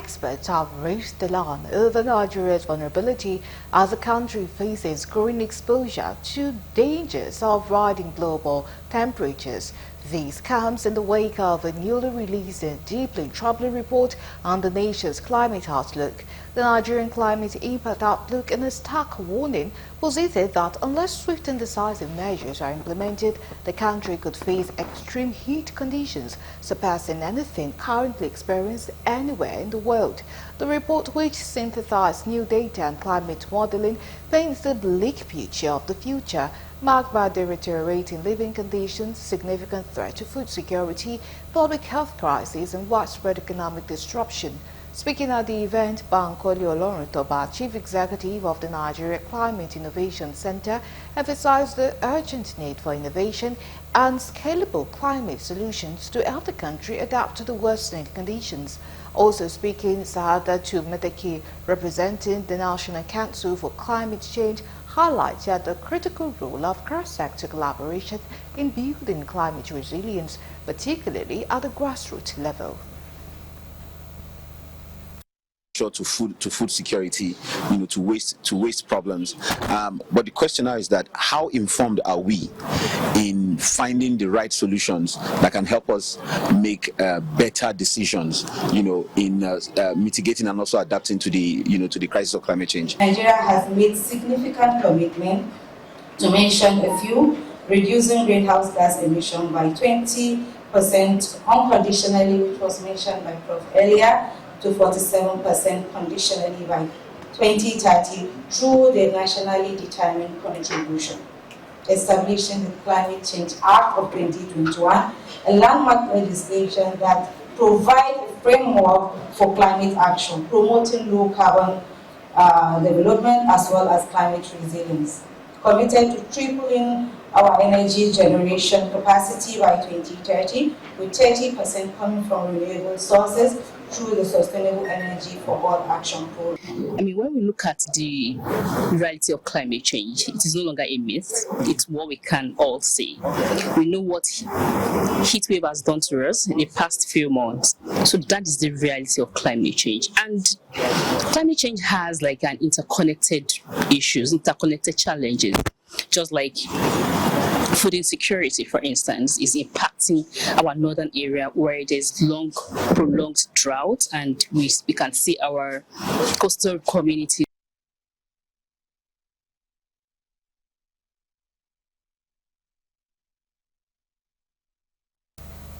experts have raised the alarm over Nigeria's vulnerability as the country faces growing exposure to dangers of rising global temperatures. This comes in the wake of a newly released and deeply troubling report on the nation's climate outlook. The Nigerian Climate Impact Outlook, in a stark warning, posited that unless swift and decisive measures are implemented, the country could face extreme heat conditions surpassing anything currently experienced anywhere in the world. The report, which synthesized new data and climate modeling, paints a bleak picture of the future, marked by deteriorating living conditions, significant threat to food security, public health crisis, and widespread economic disruption. Speaking at the event, Bankole Olorutoba, Chief Executive of the Nigeria Climate Innovation Center, emphasized the urgent need for innovation and scalable climate solutions to help the country adapt to the worsening conditions. Also speaking, Sa'adatu Medeki, representing the National Council for Climate Change, highlighted the critical role of cross-sector collaboration in building climate resilience, particularly at the grassroots level. To food security, to waste problems. But the question now is that how informed are we in finding the right solutions that can help us make better decisions, in mitigating and also adapting to the crisis of climate change. Nigeria has made significant commitment, to mention a few: reducing greenhouse gas emission by 20% unconditionally, which was mentioned by Prof. earlier, to 47% conditionally by 2030 through the nationally determined contribution. Establishing the Climate Change Act of 2021, a landmark legislation that provides a framework for climate action, promoting low carbon development as well as climate resilience. Committed to tripling our energy generation capacity by 2030, with 30% coming from renewable sources through the Sustainable Energy for All Action Program. When we look at the reality of climate change, it is no longer a myth. It's what we can all see. We know what heat wave has done to us in the past few months. So that is the reality of climate change. And climate change has like an interconnected challenges, just like food insecurity, for instance, is impacting our northern area where there's prolonged drought, and we can see our coastal communities